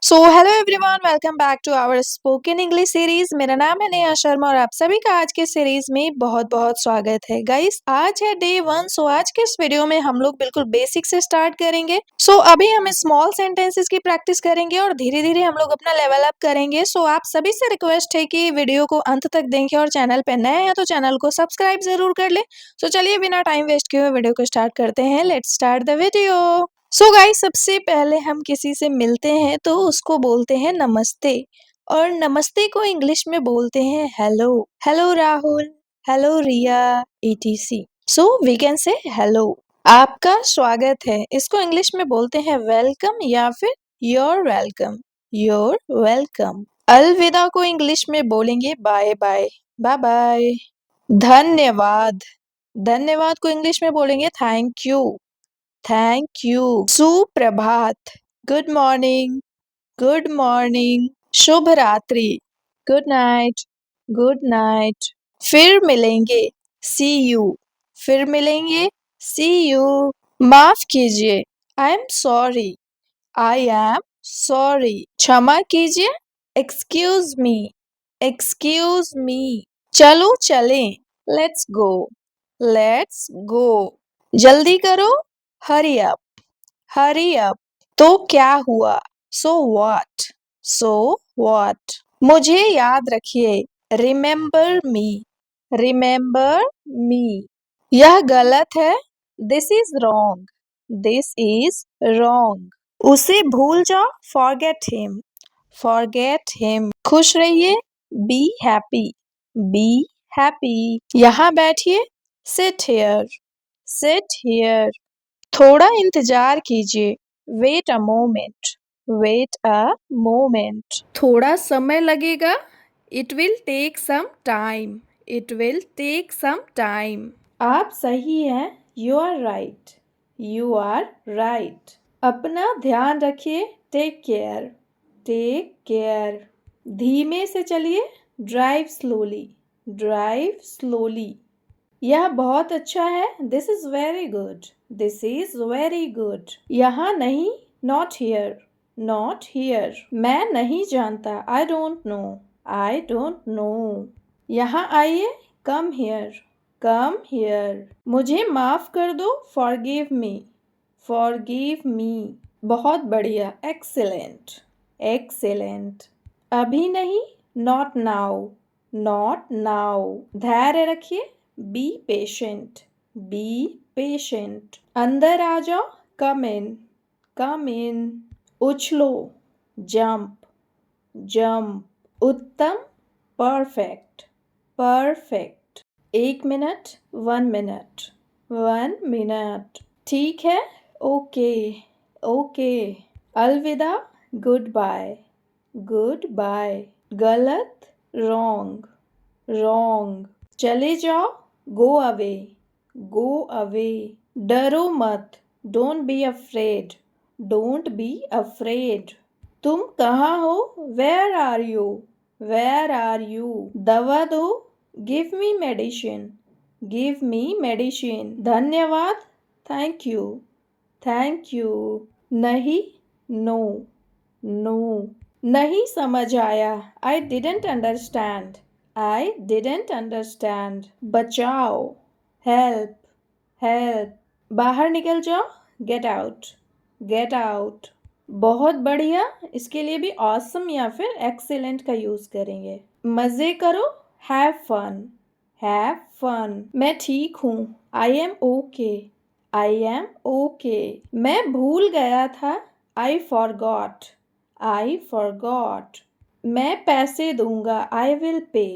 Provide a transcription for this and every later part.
So hello everyone, welcome back to our spoken English series. मेरा नाम है नेहा शर्मा और आप सभी का आज के सीरीज में बहुत बहुत स्वागत है। गाइस, आज है डे 1। सो आज के इस वीडियो में हम लोग बिल्कुल बेसिक से स्टार्ट करेंगे। सो अभी हम स्मॉल सेंटेंसेस की प्रैक्टिस करेंगे और धीरे धीरे हम लोग अपना लेवल अप करेंगे। सो आप सभी से रिक्वेस्ट है कि वीडियो को अंत तक देखें और चैनल पे नए हैं तो चैनल को सब्सक्राइब जरूर कर ले। सो चलिए बिना टाइम वेस्ट किए हुए वीडियो को स्टार्ट करते हैं। Let's start the video. So guys, सबसे पहले हम किसी से मिलते हैं तो उसको बोलते हैं नमस्ते, और नमस्ते को इंग्लिश में बोलते हैं hello. Hello Rahul, hello Riya, etc। So we can say hello. आपका स्वागत है, इसको इंग्लिश में बोलते हैं वेलकम या फिर योर वेलकम। Your welcome. अलविदा को इंग्लिश में बोलेंगे बाय बाय, बाय बाय। धन्यवाद, धन्यवाद को इंग्लिश में बोलेंगे थैंक यू, थैंक यू। सुप्रभात, गुड मॉर्निंग, गुड मॉर्निंग। शुभ रात्रि, गुड नाइट, गुड नाइट। फिर मिलेंगे, सी यू, फिर मिलेंगे, सी यू। माफ कीजिए, I am sorry, I am sorry. क्षमा कीजिए, एक्सक्यूज मी, एक्सक्यूज मी। चलो चलें, लेट्स गो, लेट्स गो। जल्दी करो, हरी अप, हरी अप। तो क्या हुआ, सो व्हाट, सो व्हाट। मुझे याद रखिए, रिमेम्बर मी, रिमेम्बर मी। यह गलत है, this is wrong, this is wrong. उसे भूल जाओ, फॉरगेट हिम, फॉरगेट हिम। खुश रहिए, बी हैप्पी, बी हैप्पी। यहाँ बैठिए, सिट हियर, सिट हियर। थोड़ा इंतजार कीजिए, wait a moment, wait a moment. थोड़ा समय लगेगा, it will take some time, it will take some time. आप सही हैं, you are right, you are right. अपना ध्यान रखिए, टेक केयर, टेक केयर। धीमे से चलिए, ड्राइव स्लोली, ड्राइव स्लोली। यह बहुत अच्छा है, this is very good, this is very good. यहाँ नहीं, नॉट हियर, नॉट हियर। मैं नहीं जानता, I don't know, I don't know. यहाँ आइए, कम हियर, कम हियर। मुझे माफ कर दो, फॉरगिव मी, फॉरगिव मी। बहुत बढ़िया, एक्सीलेंट, एक्सीलेंट। अभी नहीं, नॉट नाउ, नॉट नाउ। धैर्य रखिए, बी पेशेंट, बी पेशेंट। अंदर आ जाओ, कम इन, कम इन। उछलो, जंप, जंप। उत्तम, perfect, perfect. 1 minute, 1 minute, 1 minute. ठीक है, ओके, ओके। अलविदा, गुड बाय, गुड बाय। गलत, रॉन्ग, रॉन्ग। चले जाओ, गो अवे, गो अवे। डरो मत, don't be afraid, don't be afraid. तुम कहाँ हो, where are you, where are you. दवा दो, give me medicine, give me medicine. धन्यवाद, थैंक यू, थैंक यू। नहीं, नो, नो। नहीं समझ आया, I didn't understand, I didn't understand. बचाओ, हेल्प, हेल्प। बाहर निकल जाओ, गेट आउट, गेट आउट। बहुत बढ़िया, इसके लिए भी ऑसम या फिर एक्सीलेंट का यूज करेंगे। मजे करो, हैव फन, हैव फन। मैं ठीक हूँ, I M okay, I am okay. मैं भूल गया था, आई फॉरगॉट, आई फॉरगॉट। मैं पैसे दूंगा, I will pay,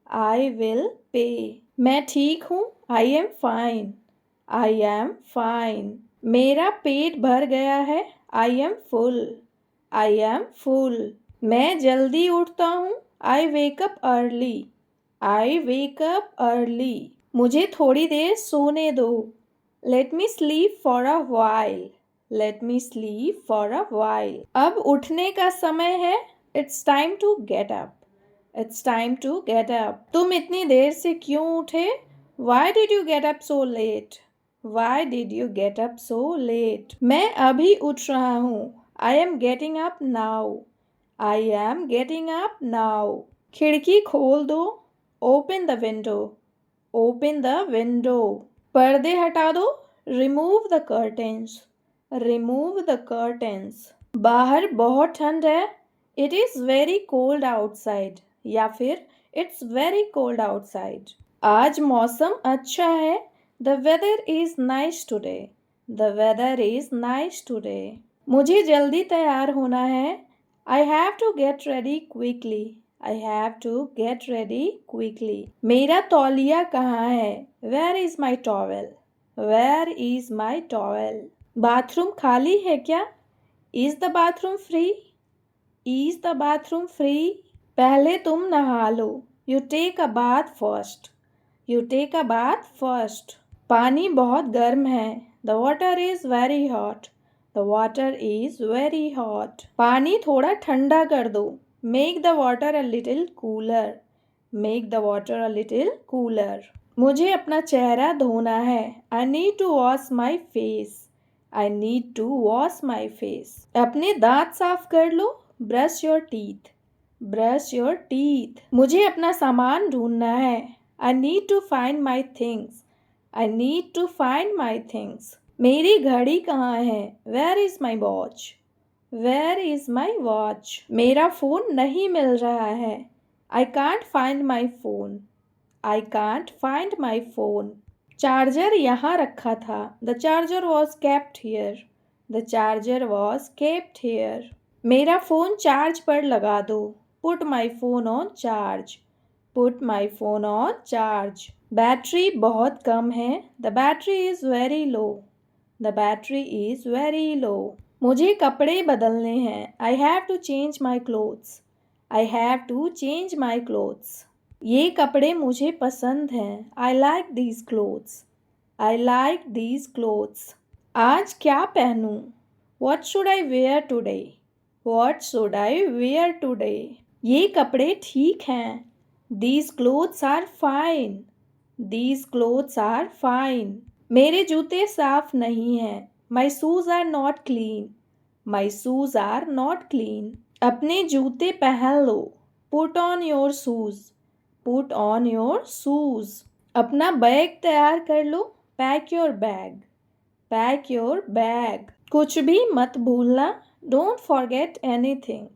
I will pay. मैं ठीक हूँ, I am fine, I am fine. मेरा पेट भर गया है, I am full, I am full. मैं जल्दी उठता हूँ, I wake up early, I wake up early. मुझे थोड़ी देर सोने दो, let me sleep for a while, let me sleep for a while. अब उठने का समय है, it's time to get up, it's time to get up. तुम इतनी देर से क्यों उठे, why did you get up so let, why did you get up so let. मैं अभी उठ रहा हूँ, I am getting up now. I am getting up now. खिड़की खोल दो. Open the window. Open the window. पर्दे हटा दो. Remove the curtains. Remove the curtains. बाहर बहुत ठंड है. It is very cold outside. या फिर It's very cold outside. आज मौसम अच्छा है. The weather is nice today. The weather is nice today. मुझे जल्दी तैयार होना है. I have to get ready quickly. I have to get ready quickly. मेरा तौलिया कहाँ है? Where is my towel? Where is my towel? Bathroom खाली है क्या? Is the bathroom free? Is the bathroom free? पहले तुम नहा लो. You take a bath first. You take a bath first. पानी बहुत गर्म है. The water is very hot. The water is very hot. पानी थोड़ा ठंडा कर दो. Make the water a little cooler. Make the water a little cooler. मुझे अपना चेहरा धोना है. I need to wash my face. I need to wash my face. अपने दांत साफ कर लो. Brush your teeth. Brush your teeth. मुझे अपना सामान ढूंढना है. I need to find my things. I need to find my things. मेरी घड़ी कहाँ है? Where is my watch? Where is my watch? मेरा फ़ोन नहीं मिल रहा है. I can't find my phone. I can't find my phone. Charger यहाँ रखा था. The charger was kept here. The charger was kept here. मेरा फ़ोन चार्ज पर लगा दो. Put my phone on charge. Put my phone on charge. Battery बहुत कम है. The battery is very low. The battery is very low. मुझे कपड़े बदलने हैं. I have to change my clothes. I have to change my clothes. ये कपड़े मुझे पसंद हैं. I like these clothes. I like these clothes. आज क्या पहनूं? What should I wear today? What should I wear today? ये कपड़े ठीक हैं. These clothes are fine. These clothes are fine. मेरे जूते साफ नहीं हैं. My shoes are not clean. My shoes are not clean. अपने जूते पहन लो. Put on your shoes. Put on your shoes. अपना बैग तैयार कर लो. Pack your bag. Pack your bag. कुछ भी मत भूलना. Don't forget anything.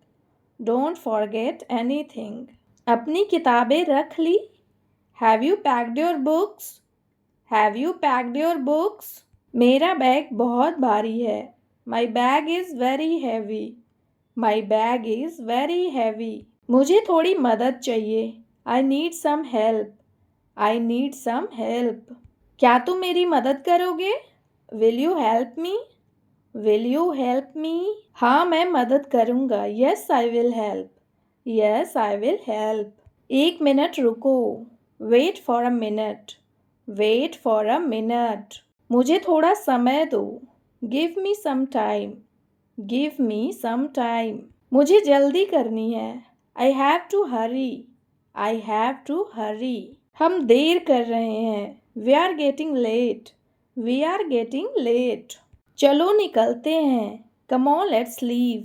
Don't forget anything. अपनी किताबें रख ली. Have you packed your books? Have you packed your books? मेरा बैग बहुत भारी है. My bag is very heavy. My bag is very heavy. मुझे थोड़ी मदद चाहिए. I need some help. I need some help. क्या तुम मेरी मदद करोगे? Will you help me? Will you help me? हाँ मैं मदद करूँगा. Yes, I will help. Yes, I will help. एक मिनट रुको. Wait for a minute. Wait for a minute. मुझे थोड़ा समय दो. Give me some time. Give me some time. मुझे जल्दी करनी है. I have to hurry. I have to hurry. हम देर कर रहे हैं. We are getting late. We are getting late. चलो निकलते हैं. Come on, let's leave.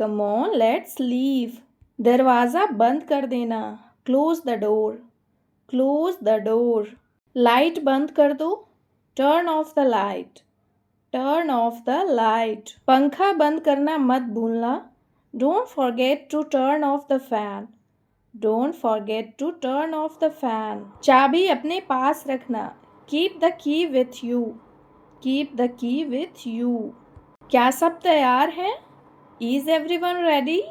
Come on, let's leave. दरवाज़ा बंद कर देना. Close the door. Close the door. Light बंद कर दो. Turn off the light. Turn off the light. पंखा बंद करना मत भूलना. Don't forget to turn off the fan. Don't forget to turn off the fan. चाबी अपने पास रखना. Keep the key with you. Keep the key with you. क्या सब तैयार हैं? Is everyone ready?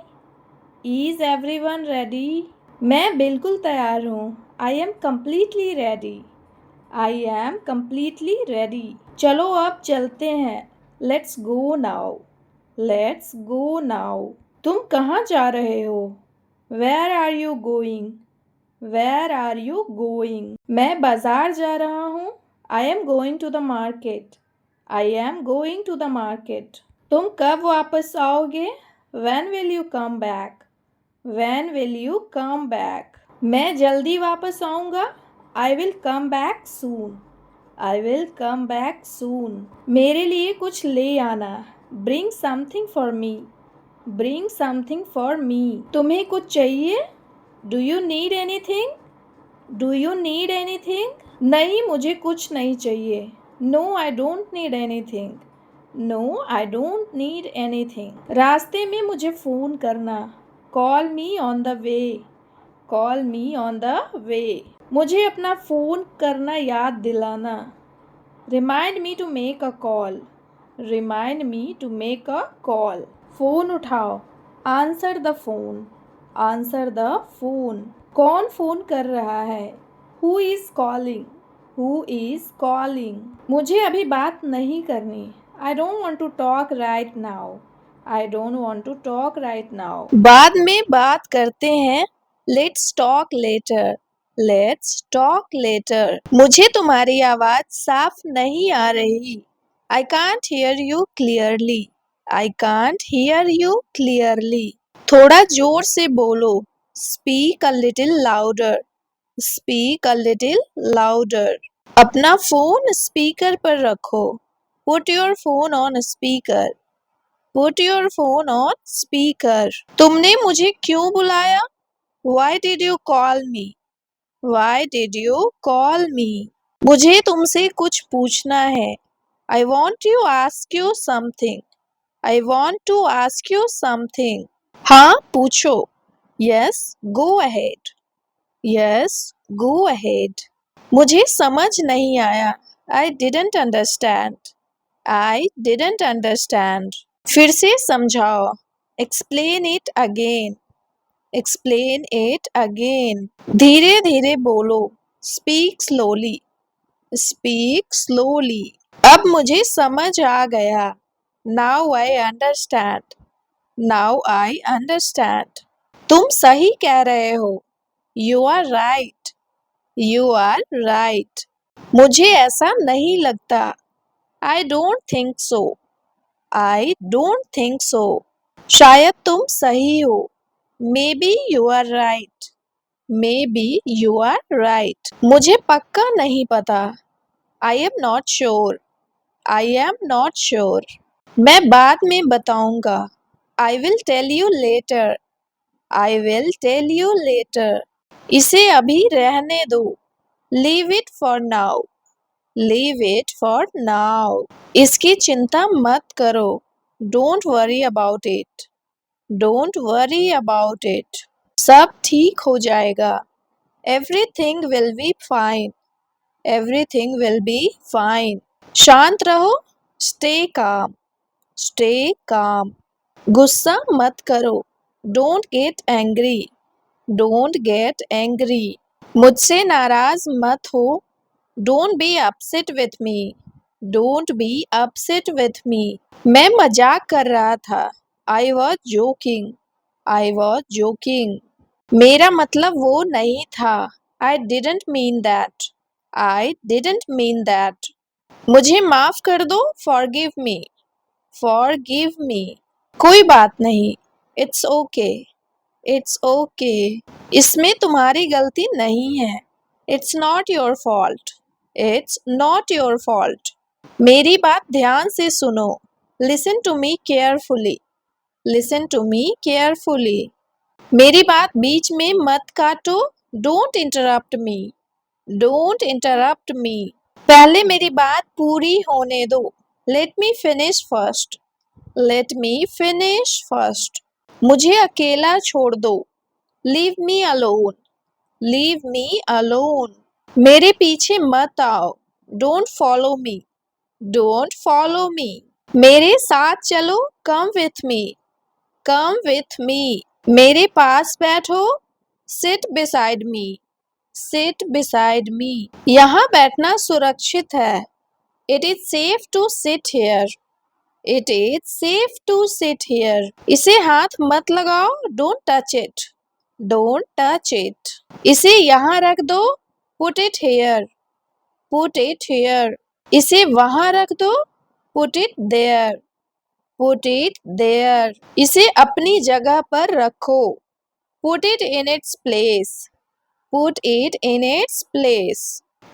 Is everyone ready? मैं बिल्कुल तैयार हूँ. I am completely ready. I am completely ready. चलो अब चलते हैं. Let's go now. Let's go now. तुम कहाँ जा रहे हो? Where are you going? Where are you going? मैं बाजार जा रहा हूँ. I am going to the market. I am going to the market. तुम कब वापस आओगे? When will you come back? When will you come back? मैं जल्दी वापस आऊँगा. I will come back soon. I will come back soon. मेरे लिए कुछ ले आना. Bring something for me. Bring something for me. तुम्हें कुछ चाहिए? Do you need anything? Do you need anything? नहीं, मुझे कुछ नहीं चाहिए. No, I don't need anything. No, I don't need anything. रास्ते में मुझे फ़ोन करना. Call me on the way. Call me on the way. मुझे अपना फ़ोन करना याद दिलाना. Remind me to make a call. Remind me to make a call. Phone उठाओ. Answer the phone. Answer the phone. कौन phone कर रहा है? Who is calling? Who is calling? मुझे अभी बात नहीं करनी. I don't want to talk right now. I don't want to talk right now. बाद में बात करते हैं. Let's talk later. Let's talk later. मुझे तुम्हारी आवाज़ साफ नहीं आ रही. I can't hear you clearly. I can't hear you clearly. थोड़ा जोर से बोलो. Speak a little louder. Speak a little louder. अपना फोन स्पीकर पर रखो. Put your phone on speaker. Put your phone on speaker. तुमने मुझे क्यों बुलाया? Why did you call me? Why did you call me? मुझे तुमसे कुछ पूछना है. I want to ask you something. I want to ask you something. हाँ, पूछो. Yes, go ahead. Yes, go ahead. मुझे समझ नहीं आया. I didn't understand. I didn't understand. फिर से समझाओ. Explain it again. Explain it again. धीरे धीरे बोलो. Speak slowly. Speak slowly. अब मुझे समझ आ गया. Now I understand. Now I understand. तुम सही कह रहे हो. You are right. You are right. मुझे ऐसा नहीं लगता. I don't think so. I don't think so. शायद तुम सही हो. Maybe you are right. Maybe you are right. मुझे पक्का नहीं पता. I am not sure. I am not sure. मैं बाद में बताऊंगा. I will tell you later. I will tell you later. इसे अभी रहने दो. Leave it for now. Leave it for now. इसकी चिंता मत करो. Don't worry about it. Don't worry about it. सब ठीक हो जाएगा. Everything will be fine. Everything will be fine. शांत रहो. Stay calm. Stay calm. गुस्सा मत करो. Don't get angry. Don't get angry. मुझसे नाराज मत हो. Don't be upset with me. Don't be upset with me. मैं मजाक कर रहा था. I was joking. I was joking. मेरा मतलब वो नहीं था. I didn't mean that. I didn't mean that. मुझे माफ कर दो. Forgive me. Forgive me. कोई बात नहीं. It's okay. It's okay. इसमें तुम्हारी गलती नहीं है. It's not your fault. It's not your fault. मेरी बात ध्यान से सुनो. Listen to me carefully. Listen to me carefully. मेरी बात बीच में मत काटो. Don't interrupt me. Don't interrupt me. पहले मेरी बात पूरी होने दो. Let me finish first. Let me finish first. मुझे अकेला छोड़ दो. Leave me alone. Leave me alone. मेरे पीछे मत आओ. Don't follow me. Don't follow me. मेरे साथ चलो. Come with me. Come with me. मेरे पास बैठो. Sit beside me. Sit beside me. यहाँ बैठना सुरक्षित है. It is safe to sit here. It is safe to sit here. इसे हाथ मत लगाओ. Don't touch it. Don't touch it. इसे यहाँ रख दो. Put it here. Put it here. इसे वहाँ रख दो. Put it there. Put it there. इसे अपनी जगह पर रखो. Put it in its place. Put it in its place.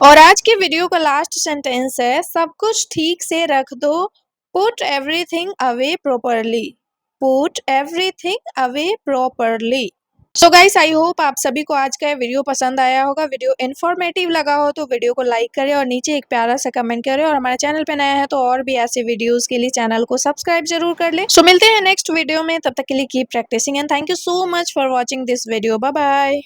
और आज के वीडियो का लास्ट सेंटेंस है. सब कुछ ठीक से रख दो. Put everything away properly. Put everything away properly. So guys, I hope आप सभी को आज का ये वीडियो पसंद आया होगा। वीडियो इन्फॉर्मेटिव लगा हो तो वीडियो को लाइक करें और नीचे एक प्यारा सा कमेंट करें, और हमारे चैनल पे नया है तो और भी ऐसे वीडियोस के लिए चैनल को सब्सक्राइब जरूर कर ले। सो मिलते हैं नेक्स्ट वीडियो में, तब तक के लिए keep practising and thank you so much for watching this video. Bye bye.